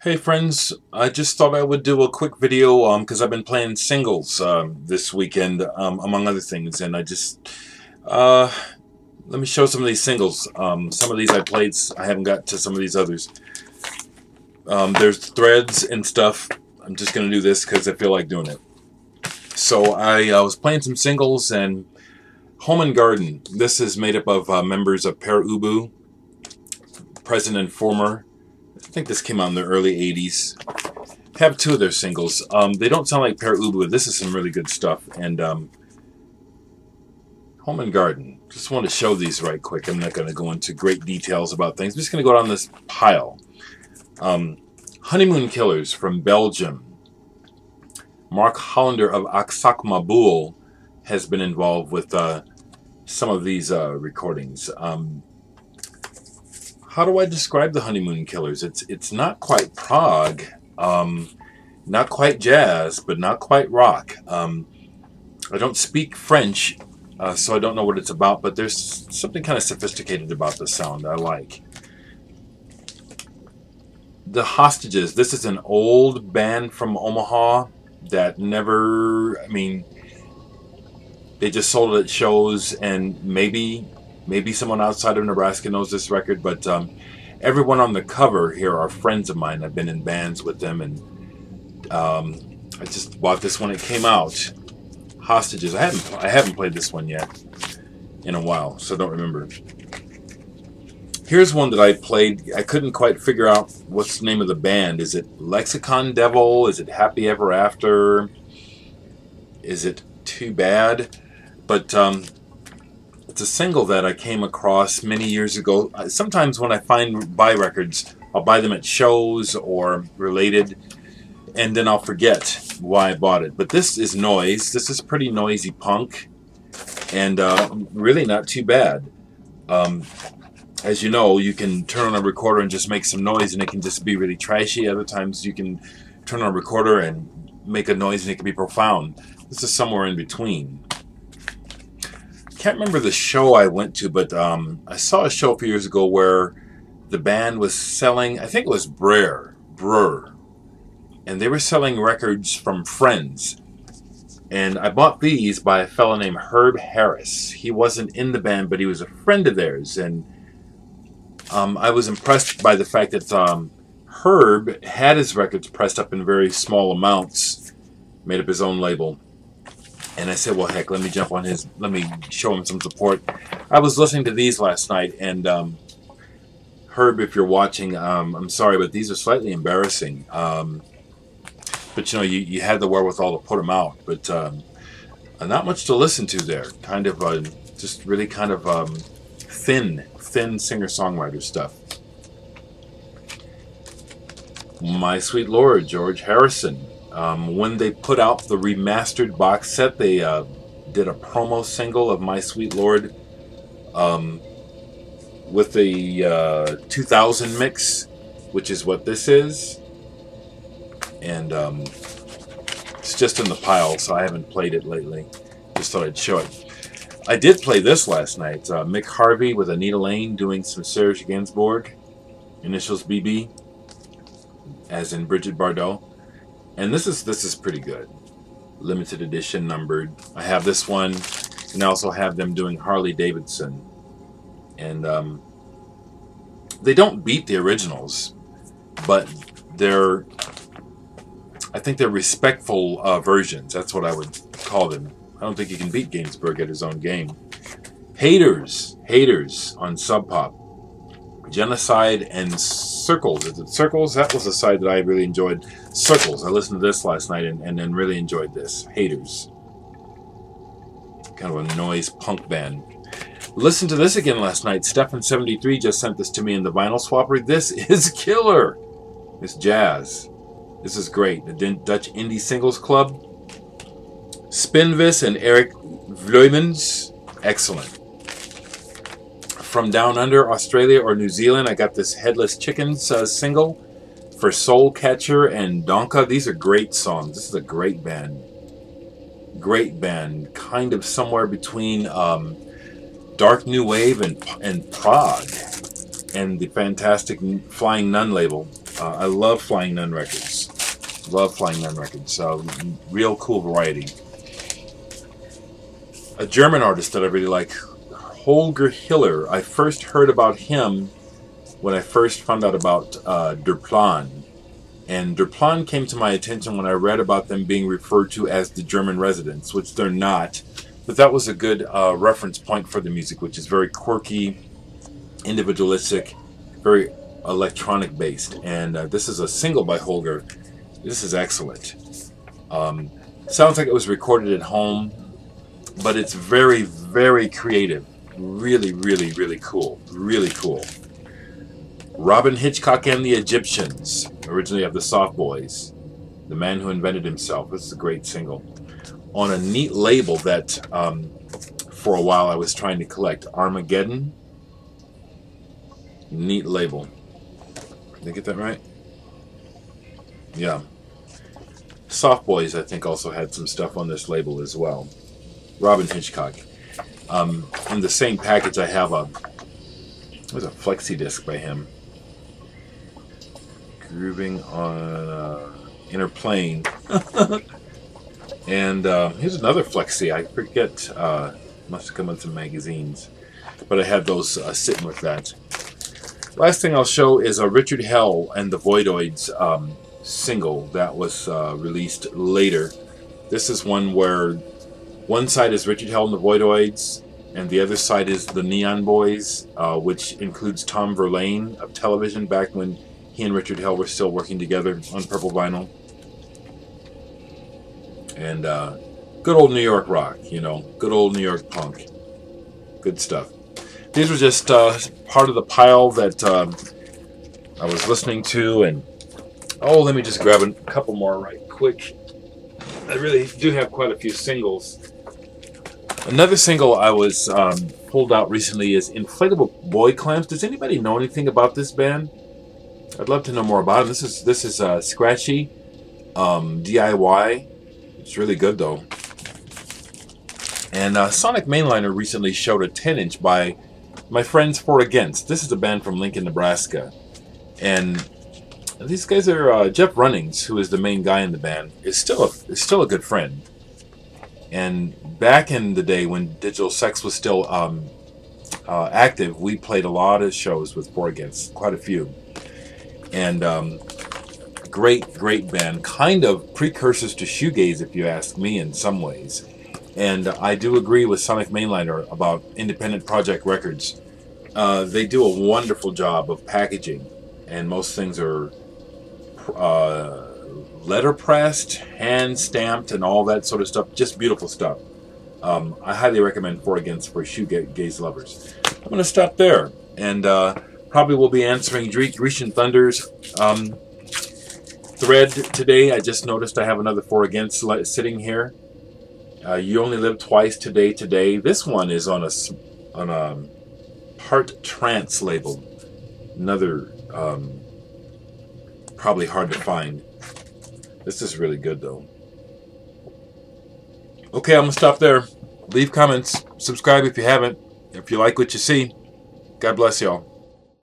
Hey friends, I just thought I would do a quick video because I've been playing singles this weekend, among other things, and I just uh, let me show some of these singles. Some of these I played, I haven't got to some of these others. There's threads and stuff. I'm just gonna do this because I feel like doing it. So I was playing some singles and Home and Garden. This is made up of members of Per Ubu, present and former. I think this came out in the early 80s. Have two of their singles. They don't sound like Per Ubu. This is some really good stuff. And Home and Garden. Just want to show these right quick. I'm not going to go into great details about things. I'm just going to go down this pile. Honeymoon Killers from Belgium. Mark Hollander of Aksakmaboul has been involved with some of these recordings. How do I describe the Honeymoon Killers? It's not quite prog, not quite jazz, but not quite rock. I don't speak French, so I don't know what it's about, but there's something kind of sophisticated about the sound I like. The Hostages. This is an old band from Omaha that never, they just sold it at shows, and maybe someone outside of Nebraska knows this record, but everyone on the cover here are friends of mine. I've been in bands with them, and I just bought this when it came out. Hostages. I haven't played this one yet in a while, so don't remember. Here's one that I played. I couldn't quite figure out what's the name of the band. Is it Lexicon Devil? Is it Happy Ever After? Is it Too Bad? But it's a single that I came across many years ago. Sometimes when I buy records, I'll buy them at shows or related, and then I'll forget why I bought it. But this is noise. This is pretty noisy punk, and really not too bad. As you know, you can turn on a recorder and just make some noise, and it can just be really trashy. Other times you can turn on a recorder and make a noise, and it can be profound. This is somewhere in between. Can't remember the show I went to, but I saw a show a few years ago where the band was selling, I think it was Breur, and they were selling records from friends. And I bought these by a fellow named Herb Harris. He wasn't in the band, but he was a friend of theirs, and I was impressed by the fact that Herb had his records pressed up in very small amounts, made up his own label. And I said, well, heck, let me jump on his, let me show him some support. I was listening to these last night, and Herb, if you're watching, I'm sorry, but these are slightly embarrassing. But, you know, you had the wherewithal to put them out. But not much to listen to there. Kind of, just really kind of thin singer-songwriter stuff. My Sweet Lord, George Harrison. When they put out the remastered box set, they did a promo single of My Sweet Lord with the 2000 mix, which is what this is. And it's just in the pile, so I haven't played it lately. Just thought I'd show it. I did play this last night. Mick Harvey with Anita Lane doing some Serge Gainsbourg, initials BB, as in Brigitte Bardot. And this is pretty good. Limited edition, numbered. I have this one, and I also have them doing Harley Davidson. And they don't beat the originals, but I think they're respectful versions. That's what I would call them. I don't think you can beat Gainsbourg at his own game. Haters on Sub Pop. Genocide and Circles. Is it Circles? That was a side that I really enjoyed. Circles. I listened to this last night and then really enjoyed this. Haters. Kind of a noise punk band. Listened to this again last night. Stefan73 just sent this to me in the vinyl swapper. This is killer. It's jazz. This is great. The Dutch Indie Singles Club. Spinvis and Eric Vleumans. Excellent. From Down Under, Australia or New Zealand, I got this Headless Chickens single for Soul Catcher and Donka. These are great songs. This is a great band. Great band. Kind of somewhere between dark new wave and prog, and the fantastic Flying Nun label. I love Flying Nun records. Love Flying Nun records. Real cool variety. A German artist that I really like, Holger Hiller. I first heard about him when I first found out about Der Plan. And Der Plan came to my attention when I read about them being referred to as the German Residents, which they're not. But that was a good reference point for the music, which is very quirky, individualistic, very electronic based. And this is a single by Holger. This is excellent. Sounds like it was recorded at home, but it's very, very creative. Really, really, really cool. Really cool. Robin Hitchcock and the Egyptians, originally of the Soft Boys. The Man Who Invented Himself. This is a great single. On a neat label that for a while I was trying to collect. Armageddon. Neat label. Did I get that right? Yeah. Soft Boys, I think, also had some stuff on this label as well. Robin Hitchcock. In the same package I have there's a flexi disc by him. Grooving on Inner Plane. And here's another flexi. I forget. Must have come in some magazines. But I had those sitting with that. Last thing I'll show is a Richard Hell and the Voidoids single that was released later. This is one where one side is Richard Hell and the Voidoids, and the other side is the Neon Boys, which includes Tom Verlaine of Television back when he and Richard Hell were still working together on Purple Vinyl. And good old New York rock, you know, good old New York punk. Good stuff. These were just part of the pile that I was listening to, and let me just grab a couple more right quick. I really do have quite a few singles. Another single I was pulled out recently is Inflatable Boy Clamps. Does anybody know anything about this band? I'd love to know more about it. This is scratchy DIY. It's really good though. And Sonic Mainliner recently showed a 10-inch by my friends For Against. This is a band from Lincoln, Nebraska. And these guys are Jeff Runnings, who is the main guy in the band, is still a good friend. And back in the day when Digital Sex was still active, we played a lot of shows with For Against, quite a few. And great band, kind of precursors to shoegaze, if you ask me, in some ways. And I do agree with Sonic Mainliner about Independent Project Records. They do a wonderful job of packaging, and most things are letterpressed, hand stamped, and all that sort of stuff. Just beautiful stuff. I highly recommend For Against for shoegaze lovers. I'm going to stop there, and probably will be answering Grecian Thunder's thread today. I just noticed I have another For Against sitting here. You Only Live Twice, Today. This one is on a Part Trance label. Another probably hard to find. This is really good though. Okay, I'm gonna stop there. Leave comments, subscribe if you haven't. If you like what you see, God bless y'all.